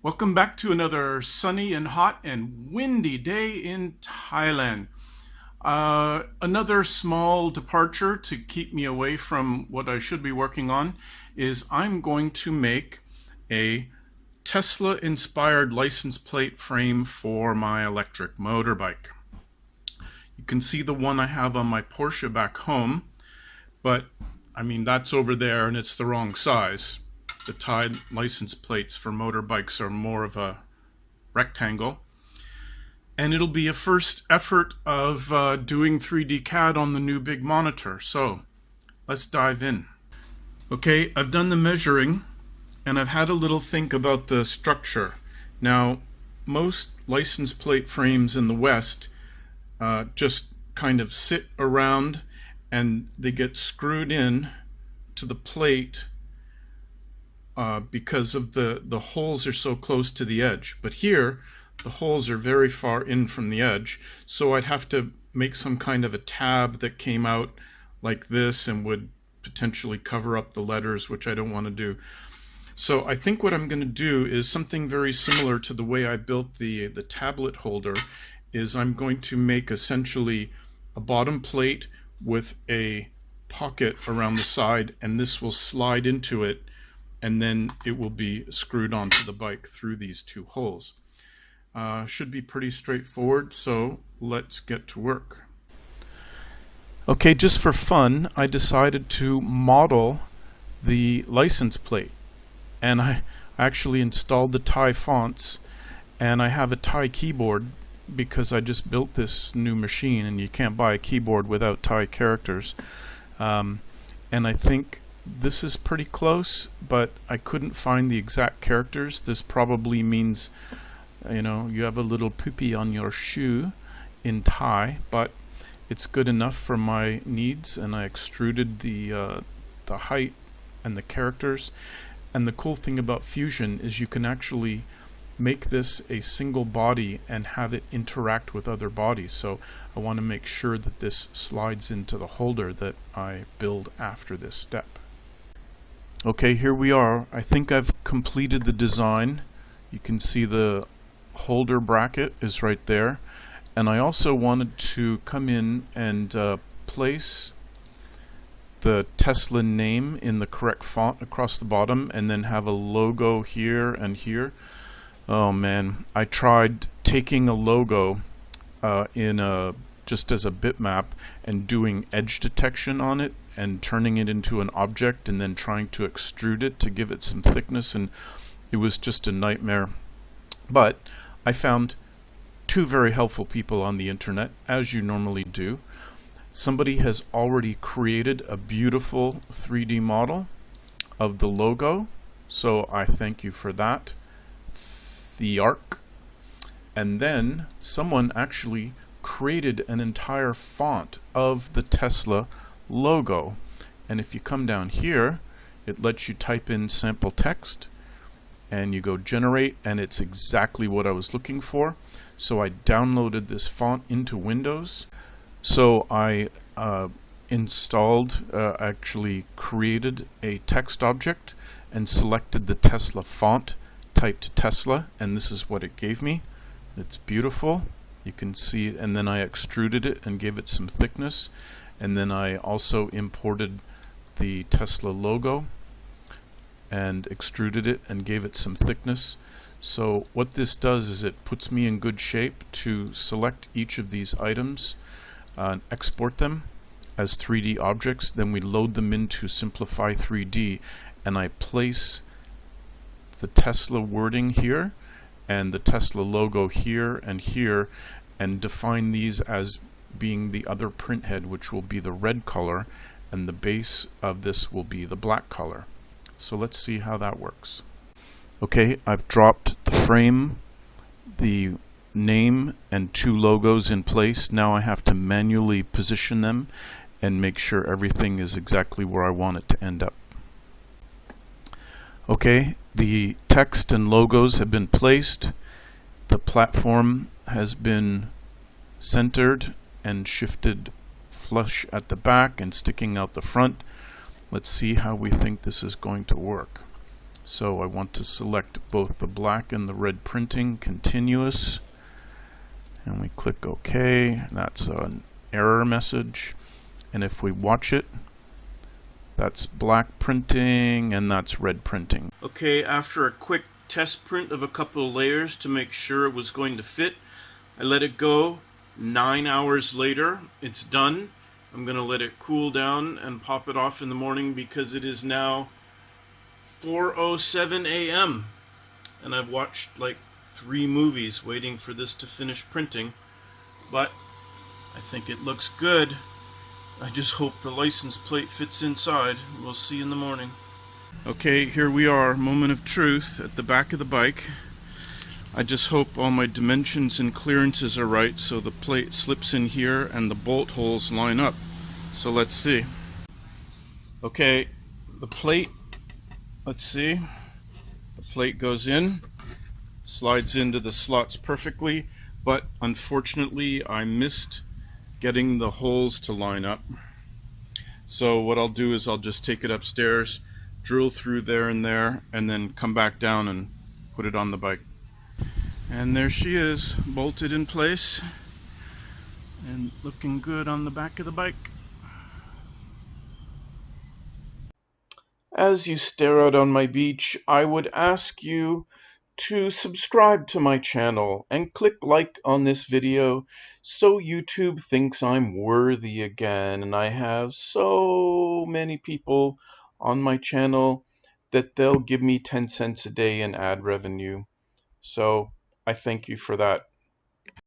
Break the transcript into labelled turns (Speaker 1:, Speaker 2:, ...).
Speaker 1: Welcome back to another sunny and hot and windy day in Thailand. Another small departure to keep me away from what I should be working on is I'm going to make a Tesla-inspired license plate frame for my electric motorbike. You can see the one I have on my Porsche back home, but I mean that's over there and it's the wrong size. The Thai license plates for motorbikes are more of a rectangle. And it'll be a first effort of doing 3D CAD on the new big monitor. So let's dive in. Okay, I've done the measuring and I've had a little think about the structure. Now, most license plate frames in the West just kind of sit around and they get screwed in to the plate because of the holes are so close to the edge. But here, the holes are very far in from the edge, so I'd have to make some kind of a tab that came out like this and would potentially cover up the letters, which I don't want to do. So I think what I'm going to do is something very similar to the way I built the tablet holder, is I'm going to make essentially a bottom plate with a pocket around the side, and this will slide into it, and then it will be screwed onto the bike through these two holes. Should be pretty straightforward, so let's get to work. Okay, just for fun, I decided to model the license plate, and I actually installed the Thai fonts, and I have a Thai keyboard because I just built this new machine, and you can't buy a keyboard without Thai characters. And I think this is pretty close, but I couldn't find the exact characters. This probably means, you know, you have a little poopy on your shoe in Thai, but it's good enough for my needs, and I extruded the height and the characters. And the cool thing about Fusion is you can actually make this a single body and have it interact with other bodies. So I want to make sure that this slides into the holder that I build after this step. Okay, here we are. I think I've completed the design. You can see the holder bracket is right there. And I also wanted to come in and place the Tesla name in the correct font across the bottom, and then have a logo here and here. Oh man, I tried taking a logo just as a bitmap and doing edge detection on it and turning it into an object and then trying to extrude it to give it some thickness, and it was just a nightmare. But I found two very helpful people on the internet, as you normally do. Somebody has already created a beautiful 3D model of the logo, so I thank you for that. The arc. And then someone actually created an entire font of the Tesla logo, and if you come down here, it lets you type in sample text and you go generate, and it's exactly what I was looking for. So I downloaded this font into Windows. So I actually created a text object and selected the Tesla font, typed Tesla, and this is what it gave me. It's beautiful. You can see, and then I extruded it and gave it some thickness, and then I also imported the Tesla logo and extruded it and gave it some thickness. So what this does is it puts me in good shape to select each of these items and export them as 3D objects. Then we load them into Simplify 3D, and I place the Tesla wording here and the Tesla logo here, and define these as being the other printhead, which will be the red color, and the base of this will be the black color. So let's see how that works. Okay, I've dropped the frame, the name, and two logos in place. Now I have to manually position them and make sure everything is exactly where I want it to end up. Okay, the text and logos have been placed. The platform has been centered and shifted flush at the back and sticking out the front. Let's see how we think this is going to work. So I want to select both the black and the red printing continuous, and we click OK. That's an error message, and if we watch it, that's black printing and that's red printing. Okay, after a quick test print of a couple of layers to make sure it was going to fit, I let it go. 9 hours later, it's done. I'm going to let it cool down and pop it off in the morning because it is now 4:07 a.m. and I've watched like 3 movies waiting for this to finish printing, but I think it looks good. I just hope the license plate fits inside. We'll see in the morning. Okay, here we are, moment of truth at the back of the bike. I just hope all my dimensions and clearances are right so the plate slips in here and the bolt holes line up. So let's see. Okay, the plate, let's see. The plate goes in, slides into the slots perfectly, but unfortunately I missed getting the holes to line up. So what I'll do is I'll just take it upstairs, drill through there, and then come back down and put it on the bike. And there she is, bolted in place and looking good on the back of the bike. As you stare out on my beach, I would ask you to subscribe to my channel and click like on this video so YouTube thinks I'm worthy again, and I have so many people on my channel that they'll give me 10 cents a day in ad revenue. So I thank you for that.